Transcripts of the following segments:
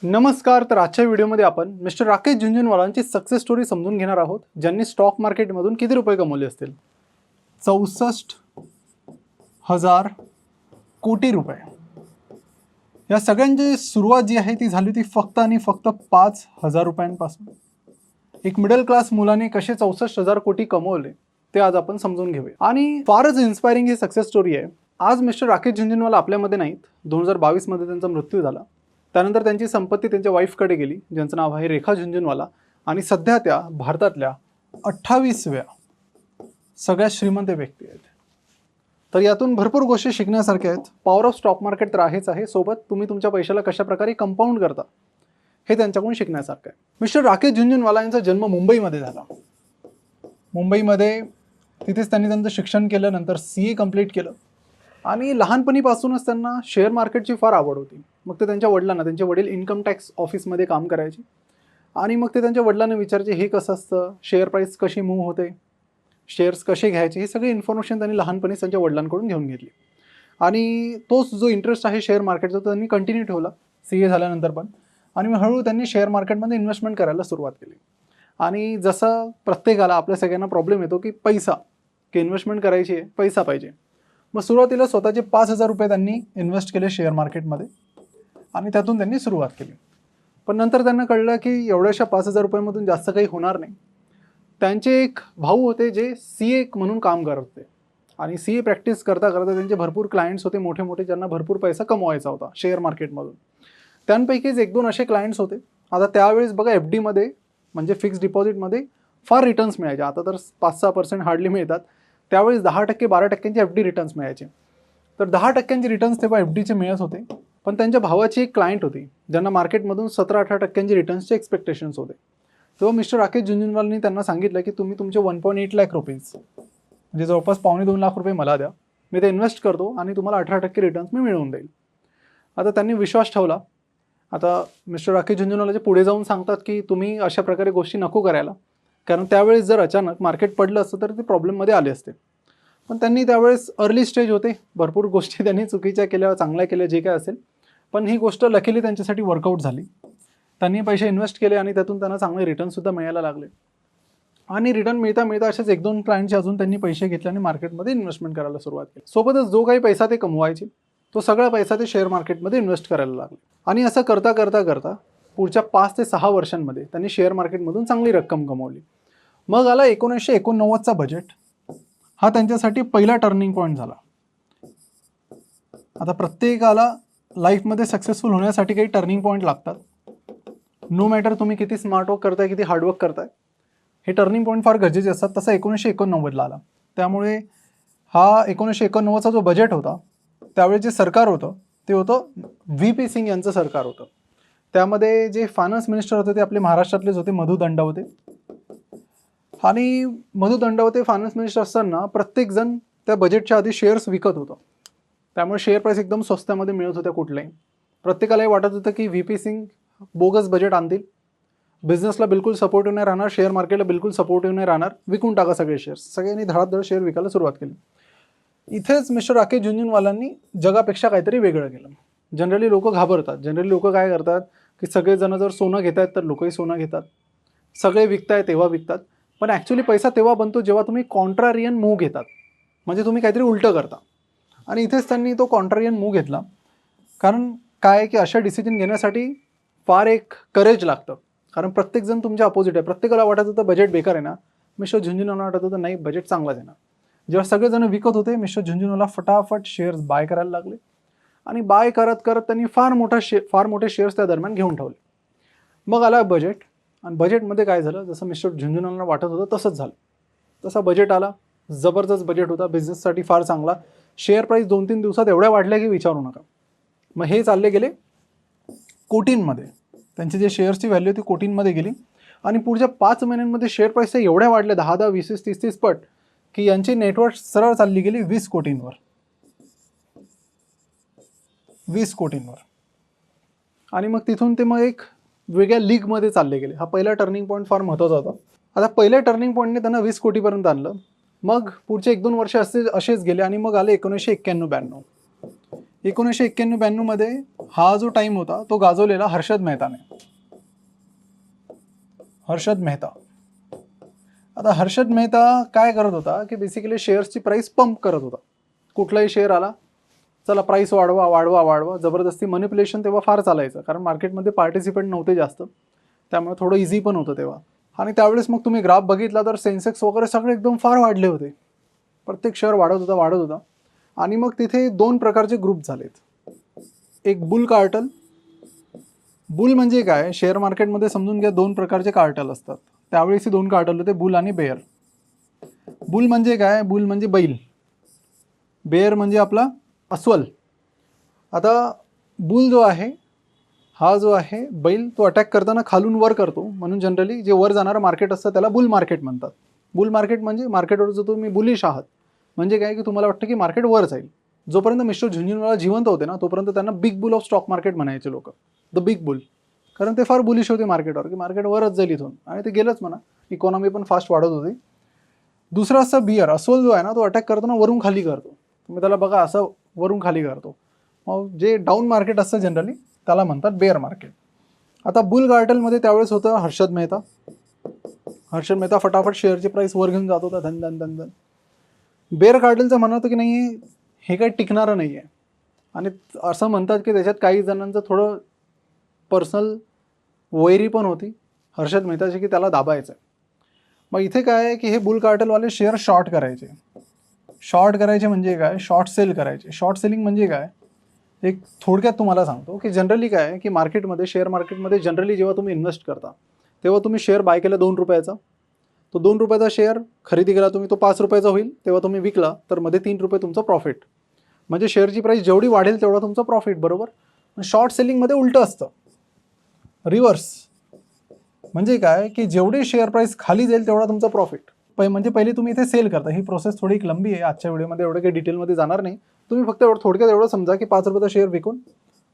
नमस्कार. तर आजच्या व्हिडिओमध्ये आपण मिस्टर राकेश झुनझुनवालांची सक्सेस स्टोरी समजून घेणार आहोत, ज्यांनी स्टॉक मार्केटमधून किती रुपये कमवले असतील. 64,000 कोटी रुपये. या सगळ्यांची सुरुवात जी आहे ती झाली होती फक्त आणि फक्त 5,000 रुपयांपासून. एक मिडल क्लास मुलाने कसे 64,000 कोटी कमवले ते आज आपण समजून घेऊया. आणि फारच इन्स्पायरिंग ही सक्सेस स्टोरी आहे. आज मिस्टर राकेश झुनझुनवाला आपल्यामध्ये नाहीत. 2022 मध्ये त्यांचा मृत्यू झाला. त्यानंतर त्यांची संपत्ती त्यांच्या वाईफकडे गेली, ज्यांचं नाव आहे रेखा झुनझुनवाला, आणि सध्या त्या भारतातल्या 28व्या सगळ्यात श्रीमंत व्यक्ती आहेत. तर यातून भरपूर गोष्टी शिकण्यासारख्या आहेत. पॉवर ऑफ स्टॉक मार्केट तर आहेच आहे, सोबत तुम्ही तुमच्या पैशाला कशा प्रकारे कंपाऊंड करता हे त्यांच्याकडून शिकण्यासारखं आहे. मिस्टर राकेश झुनझुनवाला यांचा जन्म मुंबईमध्ये झाला. मुंबईमध्ये तिथेच त्यांनी त्यांचं शिक्षण केलं, नंतर CA कंप्लीट केलं आणि लहानपणीपासूनच त्यांना शेअर मार्केटची फार आवड होती. मग ते त्यांच्या वडिलांना, त्यांचे वडील इन्कम टॅक्स ऑफिसमध्ये काम करायचे आणि मग ते त्यांच्या वडिलांना विचारायचे हे कसं असतं, शेअर प्राईस कशी मूव्ह होते, शेअर्स कसे घ्यायचे, ही सगळी इन्फॉर्मेशन त्यांनी लहानपणीच त्यांच्या वडिलांकडून घेऊन घेतली. आणि तोच जो इंटरेस्ट आहे शेअर मार्केटचा तो त्यांनी कंटिन्यू ठेवला CA झाल्यानंतर पण. आणि मग हळूहळू त्यांनी शेअर मार्केटमध्ये इन्व्हेस्टमेंट करायला सुरुवात केली. आणि जसं प्रत्येकाला, आपल्या सगळ्यांना प्रॉब्लेम येतो की पैसा, की इन्व्हेस्टमेंट करायची आहे, पैसा पाहिजे. मग सुरुवातीला स्वतःचे 5,000 रुपये त्यांनी इन्व्हेस्ट केले शेअर मार्केटमध्ये आणि त्यातून त्यांनी सुरुवात केली. पण नंतर त्यांना कळलं की एवढ्याशा 5,000 रुपयामधून जास्त काही होणार नाही. त्यांचे एक भाऊ होते जे CA म्हणून काम करत होते आणि CA प्रॅक्टिस करता करता त्यांचे भरपूर क्लायंट्स होते मोठे मोठे, ज्यांना भरपूर पैसा कमवायचा होता शेअर मार्केटमधून. त्यांपैकीच 1-2 असे क्लायंट्स होते. आता त्यावेळेस बघा FDमध्ये म्हणजे फिक्स्ड डिपॉझिटमध्ये फार रिटर्न्स मिळायचे. आता तर 5-6% हार्डली मिळतात. त्यावेळेस 10% 12% FD रिटर्न्स मिळायचे. तर 10% रिटर्न्स तेव्हा FDचे मिळत होते. पण त्यांच्या भावाची एक क्लायंट होती ज्यांना मार्केटमधून 17-18% रिटर्न्सचे एक्सपेक्टेशन्स होते. तेव्हा मिस्टर राकेश झुनझुनवालांनी त्यांना सांगितलं की तुम्ही तुमचे 1.8 लाख रुपीज, म्हणजे जवळपास $2.25 लाख मला द्या, मी ते इन्व्हेस्ट करतो आणि तुम्हाला 18% रिटर्न्स मी मिळवून देईल. आता त्यांनी विश्वास ठेवला. आता मिस्टर राकेश झुनझुनवाला पुढे जाऊन सांगतात की तुम्ही अशा प्रकारे गोष्टी नको करायला, कारण त्यावेळेस जर अचानक मार्केट पडलं असतं तर ते प्रॉब्लेममध्ये आले असते. पण त्यांनी त्यावेळेस अर्ली स्टेज होते, भरपूर गोष्टी त्यांनी चुकीच्या केल्या, चांगल्या केल्या, जे काय असेल. पण ही गोष्ट लकीली त्यांच्यासाठी वर्कआउट झाली. त्यांनी पैसे इन्व्हेस्ट केले आणि त्यातून त्यांना चांगले रिटर्नसुद्धा मिळायला लागले. आणि रिटर्न मिळता मिळता असेच 1-2 क्लायंटचे अजून त्यांनी पैसे घेतले आणि मार्केटमध्ये इन्व्हेस्टमेंट करायला सुरुवात केली. सोबतच जो काही पैसा ते कमवायचे तो सगळा पैसा ते शेअर मार्केटमध्ये इन्व्हेस्ट करायला लागले. आणि असं करता करता करता पुढच्या 5 ते 6 वर्षांमध्ये त्यांनी शेअर मार्केटमधून चांगली रक्कम कमवली. मग आला 1989चा बजेट. हा त्यांच्यासाठी पहिला टर्निंग पॉईंट झाला. आता प्रत्येकाला लाईफमध्ये सक्सेसफुल होण्यासाठी काही टर्निंग पॉईंट लागतात. नो मॅटर तुम्ही किती स्मार्ट वर्क करताय, किती हार्डवर्क करताय, हे टर्निंग पॉईंट फार गरजेचे असतात. तसा 1989ला आला. त्यामुळे हा 1989चा जो बजेट होता, त्यावेळी जे सरकार होतं ते होतं VP सिंग यांचं सरकार होतं. त्यामध्ये जे फायनान्स मिनिस्टर होते ते आपले महाराष्ट्रातलेच होते, मधु दंडवते. आणि मधु दंडवते फायनान्स मिनिस्टर असताना प्रत्येकजण त्या बजेटच्या आधी शेअर्स विकत होतं. त्यामुळे शेअर प्राईस एकदम स्वस्तामध्ये मिळत होत्या कुठल्याही. प्रत्येकालाही वाटत होतं की VP सिंग बोगस बजेट आणतील, बिझनेसला बिलकुल सपोर्टिव्ह नाही राहणार, शेअर मार्केटला बिलकुल सपोर्टिव्ह नाही राहणार, विकून टाका सगळे शेअर्स. सगळ्यांनी धडाधड शेअर विकायला सुरुवात केली. इथेच मिस्टर राकेश झुनझुनवालांनी जगापेक्षा काहीतरी वेगळं केलं. जनरली लोक घाबरतात. जनरली लोक काय करतात की सगळेजण जर सोनं घेत आहेत तर लोकही सोनं घेतात, सगळे विकताय तेव्हा विकतात. पण ॲक्च्युली पैसा तेव्हा बनतो जेव्हा तुम्ही कॉन्ट्रारियन मूव्ह घेतात, म्हणजे तुम्ही काहीतरी उलटं करता. आणि इथेच त्यांनी तो कॉन्ट्रारियन मूव्ह घेतला. कारण काय आहे की अशा डिसिजन घेण्यासाठी फार एक करेज लागतं. कारण प्रत्येकजण तुमच्या अपोजिट आहे. प्रत्येकाला वाटत होतं बजेट बेकार आहे ना, मिस्टर झुनझुनवाला वाटत होतं नाही बजेट चांगलाच आहे ना. जेव्हा सगळेजण विकत होते, मिस्टर झुनझुनवाला फटाफट शेअर्स बाय करायला लागले. आणि बाय करत करत त्यांनी फार मोठे शेअर्स त्या दरम्यान घेऊन ठेवले. मग आला बजेट. आणि बजेटमध्ये काय झालं, जसं मिस्टर झुनझुनवाला वाटत होतं तसंच झालं. तसा बजेट आला, जबरदस्त बजेट होता, बिझनेससाठी फार चांगला. शेअर प्राईस 2-3 दिवसात एवढ्या वाढल्या की विचारू नका. मग हे चालले गेले कोटींमध्ये. त्यांची जे शेअर्सची व्हॅल्यू होती कोटींमध्ये गेली. आणि पुढच्या 5 महिन्यांमध्ये शेअर प्राईस एवढ्या वाढल्या 10-10, 20-20, 30-30 पट, की यांची नेटवर्थ सरळ चालली गेली 20 कोटींवर. 20 कोटींवर. आणि मग तिथून ते मग एक वेगळ्या लीगमध्ये चालले गेले. हा पहिला टर्निंग पॉईंट फार महत्त्वाचा होता. आता पहिल्या टर्निंग पॉईंटने त्यांना 20 कोटीपर्यंत आणलं. मग पुढचे 1-2 वर्ष असेच गेले आणि मग आले 1991-92. 1991-92 मध्ये हा जो टाइम होता तो गाजवलेला हर्षद मेहताने. हर्षद मेहता. आता हर्षद मेहता काय करत होता की बेसिकली शेअर्सची प्राइस पंप करत होता. कुठलाही शेअर आला, चला प्राइस वाढवा वाढवा वाढवा, जबरदस्ती मॅनिप्युलेशन तेव्हा फार चालायचं, कारण मार्केटमध्ये पार्टिसिपेंट नव्हते जास्त, त्यामुळे थोडं इझी पण होतं तेव्हा. आणि त्यावेळेस मग तुम्ही ग्राफ बघितला तर सेन्सेक्स वगैरे सगळे एकदम फार वाढले होते, प्रत्येक शेअर वाढत होता. आणि मग तिथे दोन प्रकारचे ग्रुप झालेत. एक बुल कार्टल. बुल म्हणजे काय, शेअर मार्केटमध्ये समजून घ्या दोन प्रकारचे कार्टल असतात. त्यावेळेस दोन कार्टल होते, बुल आणि बेअर. बुल म्हणजे काय, बुल म्हणजे बैल, बेअर म्हणजे आपला अस्वल. आता बुल जो आहे, हा जो आहे बैल, तो अटॅक करताना खालून वर करतो, म्हणून जनरली जे वर जाणारं मार्केट असतं त्याला बुल मार्केट म्हणतात. बुल मार्केट म्हणजे मार्केटवर जो तुम्ही बुलिश आहात, म्हणजे काय की तुम्हाला वाटतं की मार्केट वर जाईल. जोपर्यंत मिस्टर झुंझुनवाला जिवंत होते ना, तोपर्यंत त्यांना big boule of stock market म्हणायचे लोक, द बिग बुल, कारण ते फार बुलिश होते मार्केटवर, की मार्केट वरच जाईल इथून, आणि ते गेलंच म्हणा. इकॉनॉमी पण फास्ट वाढत होती. दुसरा असं बियर, अस्वल जो आहे ना, तो अटॅक करताना वरून खाली करतो. तुम्ही त्याला बघा, असं वरून खाली करतो. मग जे डाऊन मार्केट असतं जनरली त्याला म्हणतात बेअर मार्केट. आता बुल कार्टलमध्ये त्यावेळेस होतं हर्षद मेहता. हर्षद मेहता फटाफट शेअरची प्राइस वर घेऊन जात होता, धन धन धन धन. बेअर कार्टलचं म्हणणं होतं की नाही, हे काही टिकणारं नाही आहे, आणि असं म्हणतात की त्याच्यात काही जणांचं थोडं पर्सनल वैरी पण होती हर्षद मेहताची, की त्याला दाबायचं आहे. मग इथे काय आहे की हे बुल कार्टलवाले शेअर शॉर्ट करायचे. शॉर्ट करायचे म्हणजे काय, शॉर्ट सेल करायचे. शॉर्ट सेलिंग म्हणजे काय, एक थोडक्यात तुम्हाला सांगतो की जनरली काय आहे की मार्केटमध्ये, शेअर मार्केटमध्ये जनरली जेव्हा तुम्ही इन्व्हेस्ट करता तेव्हा तुम्ही शेअर बाय केला 2 रुपयाचा, तो 2 रुपयाचा शेअर खरेदी केला तुम्ही, तो 5 रुपयाचा होईल, तेव्हा तुम्ही विकला तर मध्ये 3 रुपये तुमचं प्रॉफिट. म्हणजे शेअरची प्राइस जेवढी वाढेल तेवढा तुमचा प्रॉफिट, बरोबर. शॉर्ट सेलिंगमध्ये उलटं असतं, रिव्हर्स. म्हणजे काय की जेवढी शेअर प्राइस खाली जाईल तेवढा तुमचा प्रॉफिट. म्हणजे पहिले तुम्ही इथे सेल करता. ही प्रोसेस थोडी लंबी आहे, आजच्या व्हिडिओमध्ये एवढं काही डिटेलमध्ये जाणार नाही. तुम्ही फक्त थोडक्यात एवढं समजा की 5 रुपयाचा शेअर विकून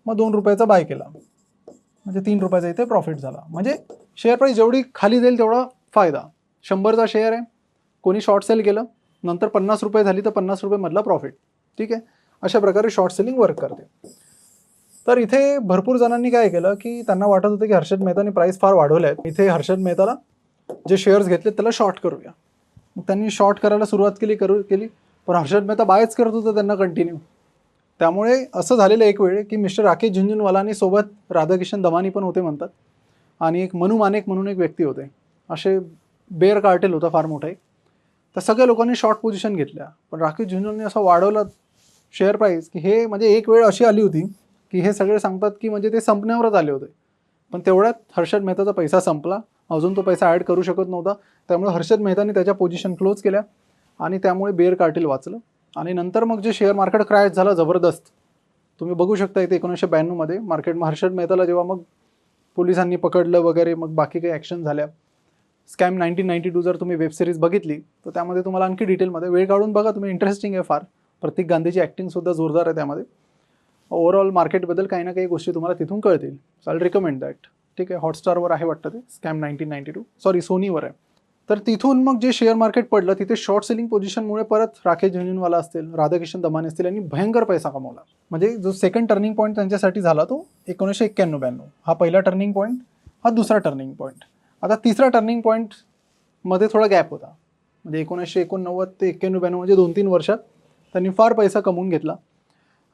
मग 2 रुपयाचा बाय केला, म्हणजे 3 रुपयाचा इथे प्रॉफिट झाला. म्हणजे शेअर प्राइस जेवढी खाली जाईल तेवढा फायदा. 100चा शेअर आहे, कोणी शॉर्ट सेल केलं, नंतर 50 रुपये झाली तर 50 रुपयेमधला प्रॉफिट. ठीक आहे, अशा प्रकारे शॉर्ट सेलिंग वर्क करते. तर इथे भरपूर जणांनी काय केलं की त्यांना वाटत होतं की हर्षद मेहताने प्राइस फार वाढवल्या आहेत, इथे हर्षद मेहताला जे शेअर्स घेतले त्याला शॉर्ट करूया. मग त्यांनी शॉर्ट करायला सुरुवात केली, पण हर्षद मेहता बायच करत होतं त्यांना कंटिन्यू. त्यामुळे असं झालेलं एक वेळ की मिस्टर राकेश झुंझुनवालानी सोबत राधाकिशन दमानी पण होते म्हणतात, आणि एक मनू मानेक म्हणून एक व्यक्ती होते. असे बेअर कार्टेल होता फार मोठा एक. तर सगळ्या लोकांनी शॉर्ट पोझिशन घेतल्या, पण राकेश झुंझुनने असं वाढवलं शेअर प्राइस की हे म्हणजे एक वेळ अशी आली होती की हे सगळे सांगतात की म्हणजे ते संपण्यावरच आले होते. पण तेवढ्यात हर्षद मेहताचा पैसा संपला, अजून तो पैसा ॲड करू शकत नव्हता. त्यामुळे हर्षद मेहताने त्याच्या पोझिशन क्लोज केल्या, आणि त्यामुळे बेअर कार्टेल वाचलं. आणि नंतर मग जे शेअर मार्केट क्रॅश झाला जबरदस्त, तुम्ही बघू शकता इथे 1992 मध्ये मार्केटमध्ये हर्षद मेहताला जेव्हा मग पोलिसांनी पकडलं वगैरे, मग बाकी काही ॲक्शन झाल्या. स्कॅम 1992 जर तुम्ही वेबसिरीज बघितली तर त्यामध्ये तुम्हाला आणखी डिटेलमध्ये वेळ काढून बघा तुम्ही, इंटरेस्टिंग आहे फार. प्रतीक गांधीची ॲक्टिंगसुद्धा जोरदार आहे त्यामध्ये. ओव्हरऑल मार्केटबद्दल काही ना काही गोष्टी तुम्हाला तिथून कळतील. So I recommend that. ठीक आहे, हॉटस्टारवर आहे वाटतं ते, स्कॅम 1992, सॉरी सोनीवर आहे. तर तिथून मग जे शेअर मार्केट पडलं तिथे शॉर्ट सेलिंग पोझिशनमुळे परत राकेश झुंझुनवाला असतील, राधाकिशन दमानी असतील, यांनी भयंकर पैसा कमवला. म्हणजे जो सेकंड टर्निंग पॉईंट त्यांच्यासाठी झाला तो 1991-92. हा पहिला टर्निंग पॉईंट, हा दुसरा टर्निंग पॉईंट. आता तिसरा टर्निंग पॉईंटमध्ये थोडा गॅप होता, म्हणजे 1989 ते 91 म्हणजे 2-3 वर्षात त्यांनी फार पैसा कमवून घेतला.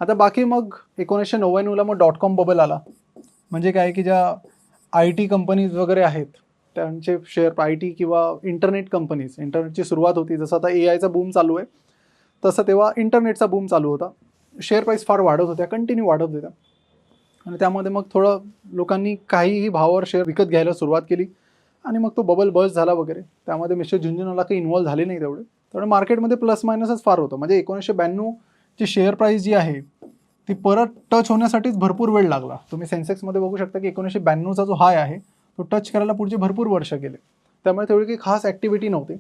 आता बाकी मग 1999ला मग .com बबल आला. म्हणजे काय की ज्या IT कंपनीज वगैरे आहेत त्यांचे शेअर, IT किंवा इंटरनेट कंपनीज, इंटरनेटची सुरुवात होती. जसं आता AIचा बूम चालू आहे तसं तेव्हा इंटरनेटचा बूम चालू होता. शेअर प्राईस फार वाढत होत्या, कंटिन्यू वाढत होत्या, आणि त्यामध्ये मग थोडं लोकांनी काहीही भावावर शेअर विकत घ्यायला सुरुवात केली, आणि मग तो बबल बस्ट झाला वगैरे. त्यामध्ये मिस्टर झुंझुनवाला काही इन्व्हॉल्व झाले नाही तेवढे. त्यामुळे मार्केटमध्ये प्लस मायनसच फार होतं. म्हणजे 1992 ची शेअर प्राईस जी आहे ती परत टच होण्यासाठीच भरपूर वेळ लागला. तुम्ही सेन्सेक्समध्ये बघू शकता की 1992चा जो हाय आहे तो टच करायला पुढचे भरपूर वर्ष गेले. त्यामुळे तेवढी काही खास ॲक्टिव्हिटी नव्हती.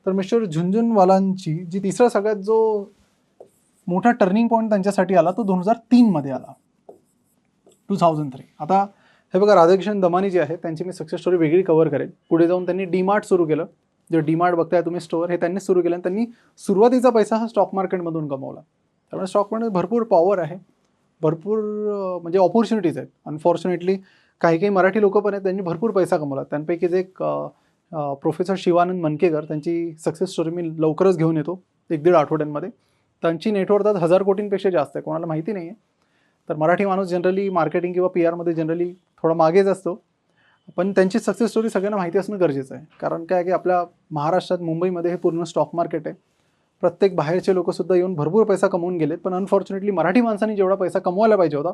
तर मिस्टर झुंझुनवालांची जी तिसरा सगळ्यात जो मोठा टर्निंग पॉईंट त्यांच्यासाठी आला तो 2003 मध्ये आला, 2003. आता हे बघा, राधाकिशन दमानी जे आहे त्यांची मी सक्सेस स्टोरी वेगळी कव्हर करेल. पुढे जाऊन त्यांनी डीमार्ट सुरू केलं. जे डीमार्ट बघताय तुम्ही स्टोअर, हे त्यांनीच सुरू केलं, आणि त्यांनी सुरुवातीचा पैसा हा स्टॉक मार्केटमधून कमवला. त्यामुळे स्टॉक मार्केट भरपूर पॉवर आहे. भरपूर म्हणजे ऑपॉर्च्युनिटीज आहेत. अनफॉर्च्युनेटली काही काही मराठी लोक पण आहेत, त्यांनी भरपूर पैसा कमवला. त्यांपैकीच एक प्रोफेसर शिवानंद मनकेकर, त्यांची सक्सेस स्टोरी मी लवकरच घेऊन येतो 1-1.5 आठवड्यांमध्ये. त्यांची नेटवर्थ आज 1000 कोटींपेक्षा जास्त आहे. कोणाला माहिती नाही आहे. तर मराठी माणूस जनरली मार्केटिंग किंवा PR मध्ये जनरली थोडा मागेच असतो. पण त्यांची सक्सेस स्टोरी सगळ्यांना माहिती असणं गरजेचं आहे. कारण काय की आपल्या महाराष्ट्रात, मुंबईमध्ये हे पूर्ण स्टॉक मार्केट आहे. प्रत्येक बाहेरचे लोकसुद्धा येऊन भरपूर पैसा कमवून गेलेत. पण अनफॉर्च्युनेटली मराठी माणसांनी जेवढा पैसा कमवायला पाहिजे होता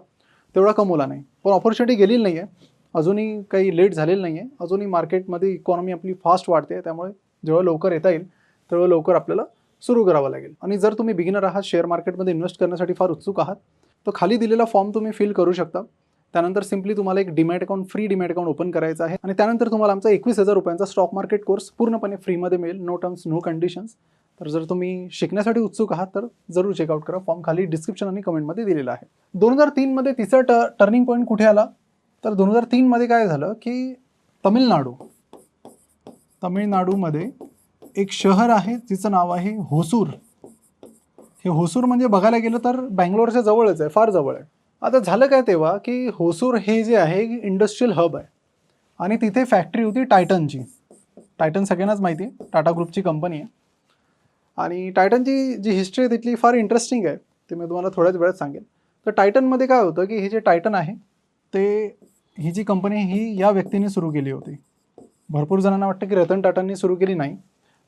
तेवढा कमवला नाही. पण ऑपॉर्च्युनिटी गेलेली नाही आहे. अजूनही काही लेट झालेलं नाही आहे. अजूनही मार्केटमध्ये इकॉनॉमी आपली फास्ट वाढते. त्यामुळे जेवढं लवकर येता येईल तेवढं लवकर आपल्याला सुरू करावं लागेल. आणि जर तुम्ही बिगिनर आहात, शेअर मार्केटमध्ये इन्व्हेस्ट करण्यासाठी फार उत्सुक आहात, तर खाली दिलेला फॉर्म तुम्ही फिल करू शकता. त्यानंतर सिम्पली तुम्हाला एक demat account, free demat account open करायचं आहे. आणि त्यानंतर तुम्हाला आमचा 21,000 रुपयांचा स्टॉक मार्केट कोर्स पूर्णपणे फ्रीमध्ये मिळेल. No terms, no conditions. तर जर तुम्ही शिकण्यासाठी उत्सुक आहात तर जरूर चेकआउट करा. फॉर्म खाली डिस्क्रिप्शन आणि कमेंटमध्ये दिलेला आहे. 2003 मध्ये तिसरा टर्निंग पॉईंट कुठे आला? तर 2003 मध्ये काय झालं की तमिळनाडूमध्ये एक शहर आहे जिचं नाव आहे होसूर. हे होसूर म्हणजे बघायला गेलं तर बँगलोरच्या जवळच आहे, फार जवळ आहे. आता झालं काय तेव्हा की होसूर हे जे आहे इंडस्ट्रियल हब आहे आणि तिथे फॅक्टरी होती टायटनची. टायटन सगळ्यांनाच माहिती आहे, टाटा ग्रुपची कंपनी आहे. आणि टायटनची जी हिस्ट्री आहे तिथली फार इंटरेस्टिंग आहे, ते मी तुम्हाला थोड्याच वेळात सांगेन. तर टायटनमध्ये काय होतं की हे जे टायटन आहे ते, ही जी कंपनी ही या व्यक्तीने सुरू केली होती. भरपूर जणांना वाटतं की रतन टाटांनी सुरू केली, नाही.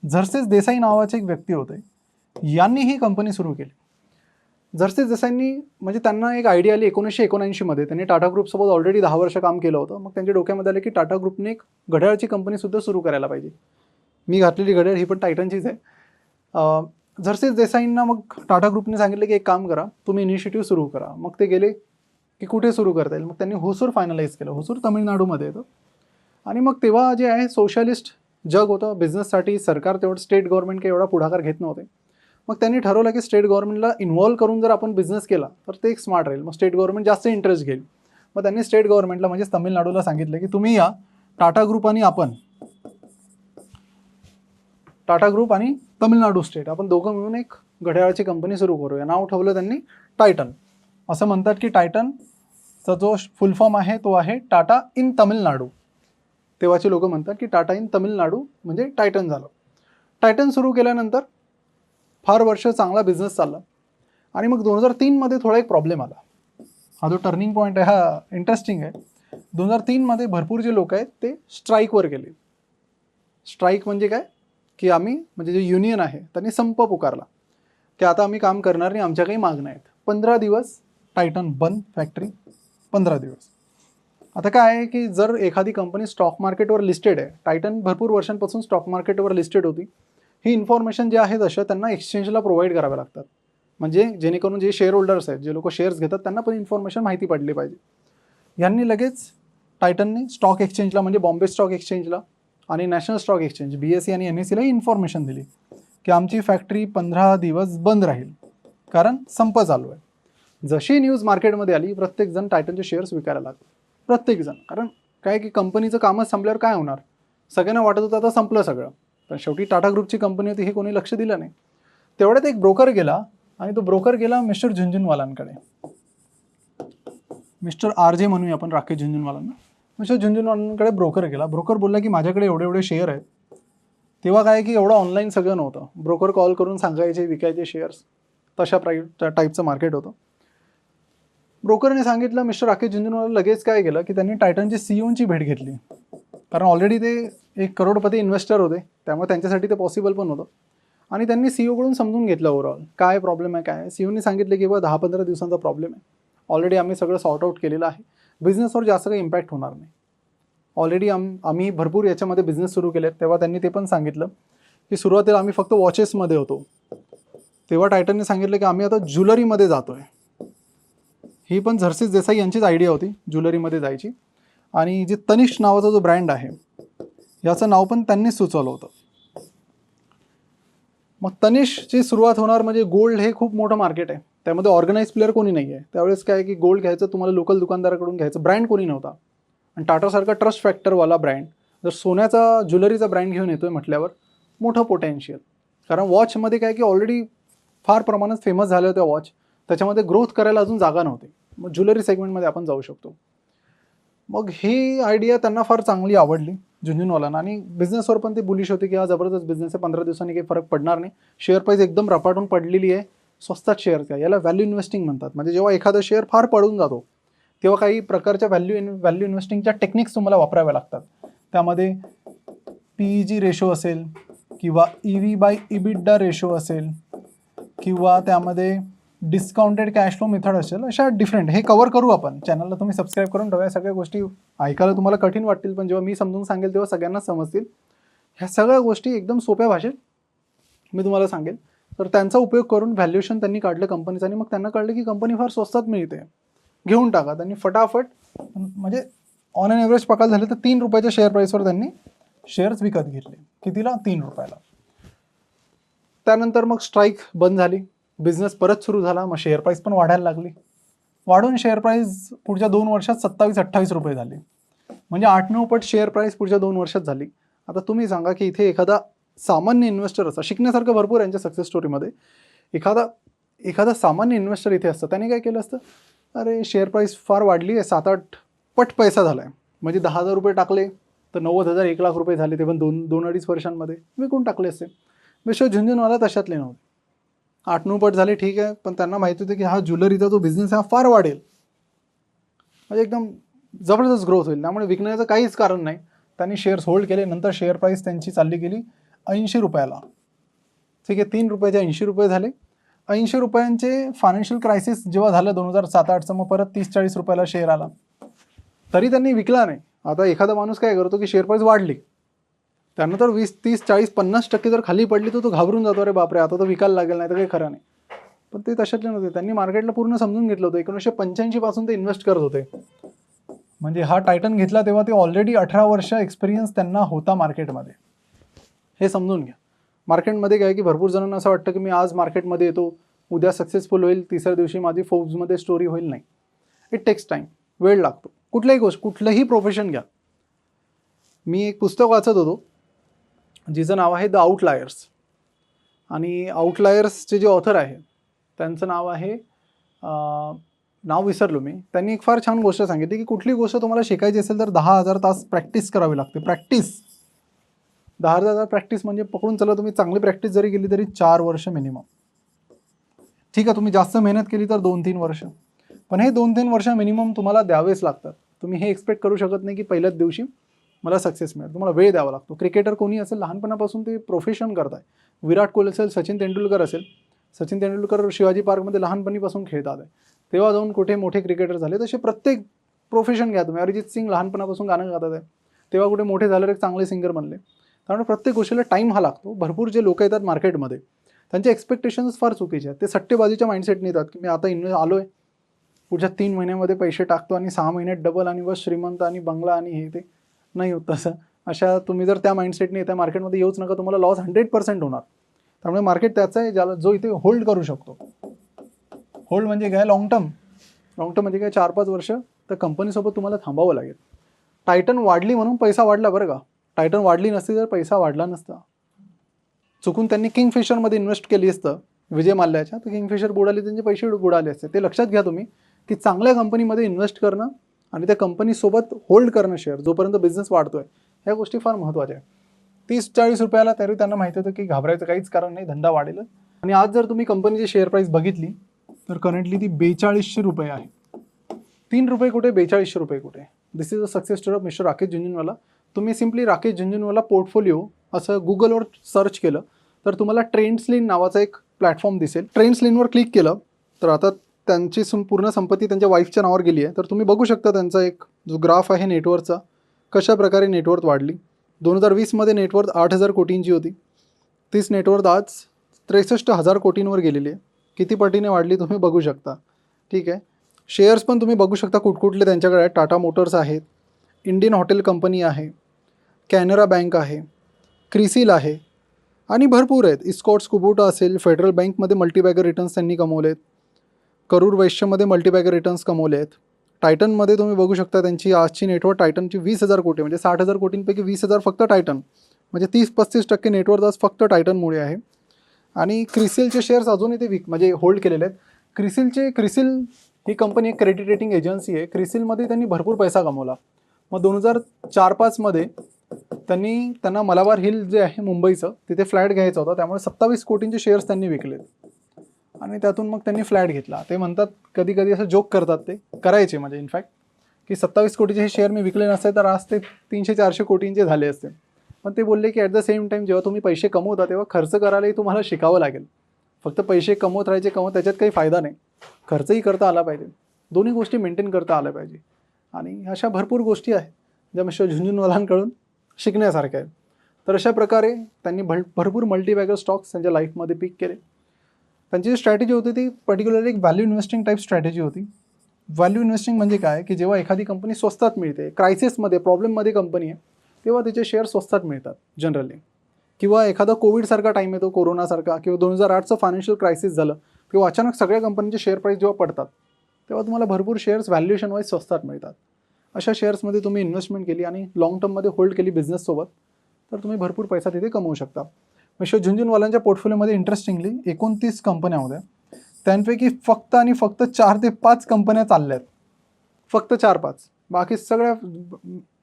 झर्सेस देसाई नावाचे एक व्यक्ती होते, यांनी ही कंपनी सुरू केली. झर्सेस देसाईंनी म्हणजे त्यांना एक आयडिया आली 1979 मध्ये. त्यांनी टाटा ग्रुपसोबत ऑलरेडी 10 वर्ष काम केलं होतं. मग त्यांच्या डोक्यामध्ये आलं की टाटा ग्रुपने एक घड्याळची कंपनीसुद्धा सुरू करायला पाहिजे. मी घातलेली घड्याळ ही पण टायटनचीच आहे. झर्सेस देसाईंना मग टाटा ग्रुपने सांगितलं की एक काम करा, तुम्ही इनिशिएटिव्ह सुरू करा. मग ते गेले की कुठे सुरू करता येईल. मग त्यांनी होसूर फायनलाइज केलं. होसूर तमिळनाडूमध्ये येतं. आणि मग तेव्हा जे आहे सोशलिस्ट जग होतं. बिझनेससाठी सरकार तेवढं, स्टेट गव्हर्नमेंट काही एवढा पुढाकार घेत नव्हते. मग त्यांनी ठरवलं की स्टेट गव्हर्नमेंटला इन्व्हॉल्व करून जर आपण बिझनेस केला तर ते एक स्मार्ट राहील. मग स्टेट गव्हर्नमेंट जास्त इंटरेस्ट घेईल. मग त्यांनी स्टेट गव्हर्नमेंटला म्हणजेच तमिळनाडूला सांगितलं की तुम्ही या, टाटा ग्रुप आणि आपण, टाटा ग्रुप आणि तमिळनाडू स्टेट, आपण दोघं मिळून एक घड्याळाची कंपनी सुरू करूया. नाव ठेवलं त्यांनी टायटन. असं म्हणतात की टायटनचा जो फुल फॉर्म आहे तो आहे टाटा इन तमिळनाडू. तेव्हाचे लोक म्हणतात की टाटा इन तमिळनाडू म्हणजे टायटन झालं. टायटन सुरू केल्यानंतर फार वर्ष चांगला बिझनेस चालला. आणि मग 2003 मध्ये थोडा एक प्रॉब्लेम आला. हा जो टर्निंग पॉईंट आहे हा इंटरेस्टिंग आहे. 2003 मध्ये भरपूर जे लोक आहेत ते स्ट्राईकवर गेले. स्ट्राईक म्हणजे काय की आम्ही, म्हणजे जे युनियन आहे त्यांनी संप पुकारला की आता आम्ही काम करणार नाही, आमच्या काही मागण्या आहेत. 15 दिवस टायटन बंद, फॅक्टरी 15 दिवस. आता काय आहे की जर एखादी कंपनी स्टॉक मार्केटवर लिस्टेड आहे, टायटन भरपूर वर्षांपासून स्टॉक मार्केटवर लिस्टेड होती, ही इन्फॉर्मेशन जे आहे तशा त्यांना एक्सचेंजला प्रोव्हाइड कराव्या लागतात. म्हणजे जेणेकरून जे शेअर होल्डर्स आहेत, जे लोक शेअर्स घेतात, त्यांना पण इन्फॉर्मेशन माहिती पडली पाहिजे. यांनी लगेच टायटनने स्टॉक एक्सचेंजला म्हणजे बॉम्बे स्टॉक एक्सचेंजला आणि नॅशनल स्टॉक एक्सचेंज BSE आणि NSEला इन्फॉर्मेशन दिली की आमची फॅक्टरी 15 दिवस बंद राहील कारण संप चालू आहे. जशी न्यूज मार्केटमध्ये आली, प्रत्येकजण टायटनचे शेअर्स विकायला लागले, प्रत्येकजण. कारण काय की कंपनीचं कामच संपल्यावर काय होणार, सगळ्यांना वाटत होतं आता संपलं सगळं. पण शेवटी टाटा ग्रुपची कंपनी होती, हे कोणी लक्ष दिलं नाही. तेवढ्यात एक ब्रोकर गेला आणि तो ब्रोकर गेला मिस्टर झुंझुनवालांकडे. मिस्टर RJ म्हणूया आपण, राकेश झुंझुनवालांना. मिस्टर झुंझुनवालांकडे ब्रोकर गेला. ब्रोकर बोलला की माझ्याकडे एवढे एवढे शेअर आहेत. तेव्हा काय की एवढं ऑनलाईन सगळं नव्हतं. ब्रोकर कॉल करून सांगायचे, विकायचे शेअर्स, तशा टाईपचं मार्केट होतं. ब्रोकरने सांगितलं, मिस्टर राकेश झुंझुनवाला लगेच काय केलं की त्यांनी टायटनचे CEOची भेट घेतली. कारण ऑलरेडी ते एक करोडपती इन्व्हेस्टर होते, त्यामुळे त्यांच्यासाठी ते पॉसिबल पण होतं. आणि त्यांनी CEOकडून समजून घेतलं ओव्हरऑल काय प्रॉब्लेम आहे, काय. CEOनी सांगितलं की बा 10-15 दिवसांचा प्रॉब्लेम आहे, ऑलरेडी आम्ही सगळं सॉर्ट आउट केलेलं आहे, बिझनेसवर जास्त काही इम्पॅक्ट होणार नाही, ऑलरेडी आम्ही भरपूर याच्यामध्ये बिझनेस सुरू केले. तेव्हा त्यांनी ते पण सांगितलं की सुरुवातीला आम्ही फक्त वॉचेसमध्ये होतो. तेव्हा टायटनने सांगितलं की आम्ही आता ज्वेलरीमध्ये जातो आहे. ही पण झर्सेस देसाई यांचीच आयडिया होती ज्वेलरीमध्ये जायची. आणि जे तनिष्क नावाचा जो ब्रँड आहे, याचं नाव पण त्यांनीच सुचवलं होतं. मग तनिष्कची सुरुवात होणार म्हणजे गोल्ड हे खूप मोठं मार्केट आहे, त्यामध्ये ऑर्गनाइज प्लेअर कोणी नाही आहे. त्यावेळेस काय की गोल्ड घ्यायचं तुम्हाला लोकल दुकानदाराकडून घ्यायचं, ब्रँड कोणी नव्हता. आणि टाटासारखा ट्रस्ट फॅक्टरवाला ब्रँड जर सोन्याचा ज्वेलरीचा ब्रँड घेऊन येतोय म्हटल्यावर मोठं पोटेन्शियल. कारण वॉचमध्ये काय की ऑलरेडी फार प्रमाणात फेमस झाले होते वॉच, त्याच्यामध्ये ग्रोथ करायला अजून जागा नव्हती. मग ज्वेलरी सेगमेंटमध्ये आपण जाऊ शकतो. मग ही आयडिया त्यांना फार चांगली आवडली झुंझुनवाल्यांना, आणि बिझनेसवर पण ते बुलिश होते की हा जबरदस्त बिझनेस आहे, 15 दिवसांनी काही फरक पडणार नाही. शेअर प्राईस एकदम रपाटून पडलेली आहे, स्वस्तात शेअर घ्या. याला व्हॅल्यू इन्व्हेस्टिंग म्हणतात. म्हणजे जेव्हा एखादा शेअर फार पडून जातो तेव्हा काही प्रकारच्या व्हॅल्यू इन्व्हेस्टिंगच्या टेक्निक्स तुम्हाला वापराव्या लागतात. त्यामध्ये PEG रेशो असेल, किंवा EV/EBITDA रेशो असेल, किंवा त्यामध्ये डिस्काउंटेड कॅश फ्लो मेथड असेल. अशा डिफरंट, हे कव्हर करू आपण. चॅनलला तुम्ही सबस्क्राईब करून ठेवा. या सगळ्या गोष्टी ऐकायला तुम्हाला कठीण वाटतील, पण जेव्हा मी समजून सांगेल तेव्हा सगळ्यांना समजतील. ह्या सगळ्या गोष्टी एकदम सोप्या भाषेत मी तुम्हाला सांगेल. तर त्यांचा उपयोग करून व्हॅल्युएशन त्यांनी काढलं कंपनीचं, आणि मग त्यांना कळलं की कंपनी फार स्वस्तात मिळते, घेऊन टाका. त्यांनी फटाफट, म्हणजे ऑन अन ॲव्हरेज पकडलं झालं तर 3 रुपयाच्या शेअर प्राईसवर त्यांनी शेअर्स विकत घेतले. कितीला? 3 रुपयाला. त्यानंतर मग स्ट्राईक बंद झाली, बिझनेस परत सुरू झाला. मग शेअर प्राईस पण वाढायला लागली. वाढून शेअर प्राईस पुढच्या 2 वर्षात 27-28 रुपये झाले. म्हणजे 8-9 पट शेअर प्राईस पुढच्या 2 वर्षात झाली. आता तुम्ही सांगा की इथे एखादा सामान्य इन्व्हेस्टर असता, शिकण्यासारखं भरपूर यांच्या सक्सेस स्टोरीमध्ये. एखादा सामान्य इन्व्हेस्टर इथे असतं, त्याने काय केलं असतं, अरे शेअर प्राईस फार वाढली आहे, 7-8 पट पैसा झाला आहे, म्हणजे 10,000 रुपये टाकले तर 90,000 1,00,000 रुपये झाले, ते पण 2-2.5 वर्षांमध्ये विकून टाकले असते. विश्व झुंझुनवाला तशातले नव्हते. 8-9 पट झाले, ठीक आहे, पण त्यांना माहिती होतं की हा ज्वेलरीचा जो बिझनेस हा फार वाढेल, म्हणजे एकदम जबरदस्त ग्रोथ होईल, त्यामुळे विकण्याचं काहीच कारण नाही. त्यांनी शेअर्स होल्ड केले. नंतर शेअर प्राईस त्यांची चालली गेली 80 रुपयाला. ठीक आहे, 3 रुपयाचे 80 रुपये झाले. 80 रुपयांचे फायनान्शियल क्रायसिस जेव्हा झालं 2007-08चं, मग परत 30-40 रुपयाला शेअर आला, तरी त्यांनी विकला नाही. आता एखादा माणूस काय करतो की शेअर प्राईस वाढली, त्यानंतर 20, 30, 40, 50% जर खाली पडली तर तो घाबरून जातो, अरे बापरे आता तर विकायला लागेल, नाही तर काही खरं नाही. पण ते तशातले नव्हते. त्यांनी मार्केटला पूर्ण समजून घेतलं होतं. 1985 पासून ते इन्व्हेस्ट करत होते. म्हणजे हा टायटन घेतला तेव्हा ते ऑलरेडी 18 वर्ष एक्सपिरियन्स त्यांना होता मार्केटमध्ये. हे समजून घ्या. मार्केटमध्ये काय की भरपूर जणांना असं वाटतं की मी आज मार्केटमध्ये येतो, उद्या सक्सेसफुल होईल, तिसऱ्या दिवशी माझी फोर्ब्समध्ये स्टोरी होईल. नाही, इट टेक्स टाईम, वेळ लागतो. कुठल्याही गोष्ट, कुठलंही प्रोफेशन घ्या. मी एक पुस्तक वाचत होतो जिचं नाव आहे द आउटलायर्स, आणि आउटलायर्सचे जे ऑथर आहे त्यांचं नाव आहे, नाव विसरलो मी. त्यांनी एक फार छान गोष्ट सांगितली की कुठली गोष्ट तुम्हाला शिकायची असेल तर 10,000 तास प्रॅक्टिस करावी लागते. प्रॅक्टिस 10,000 प्रॅक्टिस म्हणजे पकडून चला, तुम्ही चांगली प्रॅक्टिस जरी केली तरी 4 वर्ष मिनिमम. ठीक आहे, तुम्ही जास्त मेहनत केली तर 2-3 वर्ष, पण हे 2-3 वर्ष मिनिमम तुम्हाला द्यावेच लागतात. तुम्ही हे एक्सपेक्ट करू शकत नाही की पहिल्याच दिवशी मला सक्सेस मिळेल. तुम्हाला वेळ द्यावा लागतो. क्रिकेटर कोणी असेल, लहानपणापासून ते प्रोफेशन करताय. विराट कोहली असेल, सचिन तेंडुलकर असेल. सचिन तेंडुलकर शिवाजी पार्कमध्ये लहानपणीपासून खेळतात आहे, तेव्हा जाऊन कुठे मोठे क्रिकेटर झाले. तसे प्रत्येक प्रोफेशन घ्या तुम्ही. अरिजित सिंग लहानपणापासून गाणं गातात आहे, तेव्हा कुठे मोठे झाले, एक चांगले सिंगर बनले. त्यामुळे प्रत्येक गोष्टीला टाईम हा लागतो. भरपूर जे लोक येतात मार्केटमध्ये त्यांचे एक्सपेक्टेशन्स फार चुकीचे आहेत. ते सट्टेबाजीच्या माइंडसेटने येतात की मी आता आलो आहे, पुढच्या 3 महिन्यामध्ये पैसे टाकतो आणि 6 महिन्यात डबल, आणि बस श्रीमंत आणि बंगला आणि हे ते. नाही होत तसं. अशा तुम्ही जर त्या माइंडसेटने येत्या मार्केटमध्ये येऊच नका, तुम्हाला लॉस 100% होणार. त्यामुळे मार्केट त्याचा आहे ज्याला जो इथे होल्ड करू शकतो. होल्ड म्हणजे काय? लॉंग टर्म म्हणजे काय? 4-5 वर्ष तर कंपनीसोबत तुम्हाला थांबावं लागेल. टायटन वाढली म्हणून पैसा वाढला बरं का. टायटन वाढली नसती तर पैसा वाढला नसता. चुकून त्यांनी किंगफिशरमध्ये इन्व्हेस्ट केली असतं विजय माल्याच्या, तर किंगफिशर बुडाली, त्यांचे पैसे बुडाले असते. ते लक्षात घ्या तुम्ही की चांगल्या कंपनीमध्ये इन्व्हेस्ट करणं आणि त्या कंपनीसोबत होल्ड करणं शेअर जोपर्यंत बिझनेस वाढतोय, ह्या गोष्टी फार महत्त्वाच्या आहे. 30-40 रुपयाला तरी त्यांना माहिती होतं की घाबरायचं काहीच कारण नाही, धंदा वाढेल. आणि आज जर तुम्ही कंपनीची शेअर प्राईस बघितली तर करंटली ती 4200 रुपये आहे. 3 रुपये कुठे, 4200 रुपये कुठे. This is a success story of mister Rakesh Jhunjhunwala. तुम्ही सिम्पली राकेश झुंझुनवाला पोर्टफोलिओ असं गुगलवर सर्च केलं तर तुम्हाला ट्रेंड्सलिन नावाचा एक प्लॅटफॉर्म दिसेल. ट्रेंड्सलिनवर क्लिक केलं तर आता त्यांची पूर्ण संपत्ती त्यांच्या वाईफच्या नावावर गेली आहे. तर तुम्ही बघू शकता त्यांचा एक जो ग्राफ आहे नेटवर्कचा, कशा प्रकारे नेटवर्थ वाढली. 2020मध्ये नेटवर्थ 8,000 कोटींची होती. तीच नेटवर्थ आज 63,000 कोटींवर गेलेली आहे. किती पटीने वाढली तुम्ही बघू शकता. ठीक आहे, शेअर्स पण तुम्ही बघू शकता कुठकुठले त्यांच्याकडे आहेत. टाटा मोटर्स आहेत, इंडियन हॉटेल कंपनी आहे, कॅनरा बँक आहे, क्रिसिल आहे आणि भरपूर आहेत. इस्कॉट्स कुबोटा असेल, फेडरल बँकमध्ये मल्टीबॅगर रिटर्न्स त्यांनी कमवले आहेत, करूर वैश्यमध्ये मल्टीबॅगर रिटर्न्स कमवले आहेत. टायटनमध्ये तुम्ही बघू शकता त्यांची आजची नेटवर्थ टायटनची 20,000 कोटी, म्हणजे 60,000 कोटींपैकी 20,000 फक्त टायटन, म्हणजे 30-35% नेटवर्थ आज फक्त टायटनमुळे आहे. आणि क्रिसिलचे शेअर्स अजूनही ते म्हणजे होल्ड केलेले आहेत. क्रिसिल ही कंपनी एक क्रेडिट रेटिंग एजन्सी आहे. क्रिसिलमध्ये त्यांनी भरपूर पैसा कमवला. मग 2004-05मध्ये त्यांना मलाबार हिल जे आहे मुंबईचं, तिथे फ्लॅट घ्यायचा होता. त्यामुळे 27 कोटींचे शेअर्स त्यांनी विकले आणि त्यातून मग त्यांनी फ्लॅट घेतला. ते म्हणतात, कधी कधी असं जोक करतात, ते करायचे म्हणजे इनफॅक्ट, की 27 कोटीचे हे शेअर मी विकले नसते तर आज ते 300-400 कोटींचे झाले असते. पण ते बोलले की ॲट द सेम टाईम जेव्हा तुम्ही पैसे कमवता तेव्हा खर्च करायलाही तुम्हाला शिकावं लागेल. फक्त पैसे कमवत राहायचे त्याच्यात काही फायदा नाही. खर्चही करता आला पाहिजे. दोन्ही गोष्टी मेंटेन करता आल्या पाहिजे. आणि अशा भरपूर गोष्टी आहेत ज्या मिस्टर झुंझुनवालांकडून शिकण्यासारख्या आहेत. तर अशा प्रकारे त्यांनी भरपूर मल्टीबॅगर स्टॉक्स त्यांच्या लाईफमध्ये पिक केले. त्यांची जी स्ट्रॅटेजी होती ती पर्टिक्युलरली एक व्हॅल्यू इन्व्हेस्टिंग टाईप स्ट्रॅटेजी होती. व्हॅल्यू इन्व्हेस्टिंग म्हणजे काय, की जेव्हा एखादी कंपनी स्वस्तात मिळते, क्रायसिसमध्ये, प्रॉब्लेममध्ये कंपनी आहे, तेव्हा तिचे शेअर स्वस्तात मिळतात जनरली. किंवा एखादा कोविडसारखा टाईम येतो, कोरोनासारखा, किंवा 2008चं फायनान्शियल क्रायसिस झालं, किंवा अचानक सगळ्या कंपनीचे शेअर प्राईस जेव्हा पडतात, तेव्हा तुम्हाला भरपूर शेअर्स व्हॅल्युएशन वाईज स्वस्तात मिळतात. अशा शेअर्समध्ये तुम्ही इन्व्हेस्टमेंट केली आणि लाँग टर्ममध्ये होल्ड केली बिझनेससोबत, तर तुम्ही भरपूर पैसा तिथे कमवू शकता. मिस्टर झुंझुनवालांच्या पोर्टफोलिओमध्ये इंटरेस्टिंगली 29 कंपन्या होत्या. त्यांपैकी फक्त आणि फक्त 4 ते 5 कंपन्या चालल्या आहेत. फक्त 4-5. बाकी सगळ्या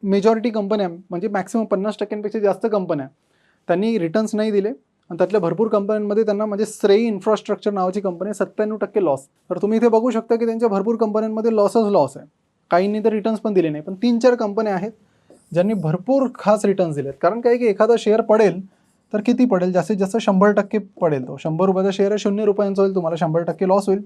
मेजॉरिटी कंपन्या, म्हणजे मॅक्सिमम 50%पेक्षा जास्त कंपन्या, त्यांनी रिटर्न्स नाही दिले. आणि त्यातल्या भरपूर कंपन्यांमध्ये त्यांना, म्हणजे श्रेयी इन्फ्रास्ट्रक्चर नावाची कंपनी 97% लॉस. तर तुम्ही इथे बघू शकता की त्यांच्या भरपूर कंपन्यांमध्ये लॉस आहे. काहींनी तर रिटर्न्स पण दिले नाही. पण 3-4 कंपन्या आहेत ज्यांनी भरपूर खास रिटर्न्स दिलेत. कारण काय की एखादा शेअर पडेल तर किती पडेल, जास्तीत जास्त 100% पडेल. तो 100 रुपयाचा शेअर आहे, 0 रुपयांचा होईल, तुम्हाला 100% लॉस होईल.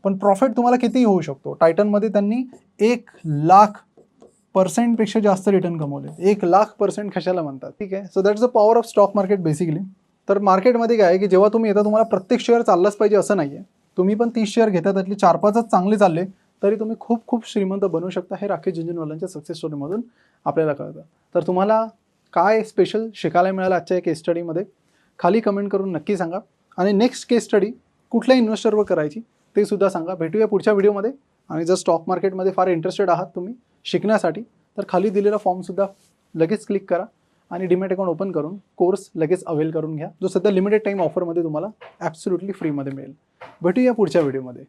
पण प्रॉफिट तुम्हाला कितीही होऊ शकतो. टायटनमध्ये त्यांनी 1,00,000% पेक्षा जास्त रिटर्न कमवले. 1,00,000% कशाला म्हणतात, ठीक आहे. So that's the power of stock market basically. तर मार्केटमध्ये काय आहे की जेव्हा तुम्ही येता, तुम्हाला प्रत्येक शेअर चाललाच पाहिजे असं नाही आहे. तुम्ही पण 30 शेअर घेता, त्यातले 4-5च चांगले चालले तरी तुम्ही खूप खूप श्रीमंत बनू शकता. हे राकेश झुंझुनवालांच्या सक्सेस स्टोरीमधून आपल्याला कळतं. तर तुम्हाला काय स्पेशल शिकायला मिळालं आजच्या या केस स्टडीमध्ये, खाली कमेंट करून नक्की सांगा. आणि नेक्स्ट केस स्टडी कुठल्या इन्व्हेस्टरवर करायची ते सुद्धा सांगा. भेटूया पुढच्या व्हिडिओमध्ये. आणि जर स्टॉक मार्केटमध्ये फार इंटरेस्टेड आहात तुम्ही शिकण्यासाठी, तर खाली दिलेला फॉर्मसुद्धा लगेच क्लिक करा आणि डीमॅट अकाउंट ओपन करून कोर्स लगेच अवेल करून घ्या, जो सध्या लिमिटेड टाईम ऑफरमध्ये तुम्हाला ॲब्सोल्युटली फ्रीमध्ये मिळेल. भेटूया पुढच्या व्हिडिओमध्ये.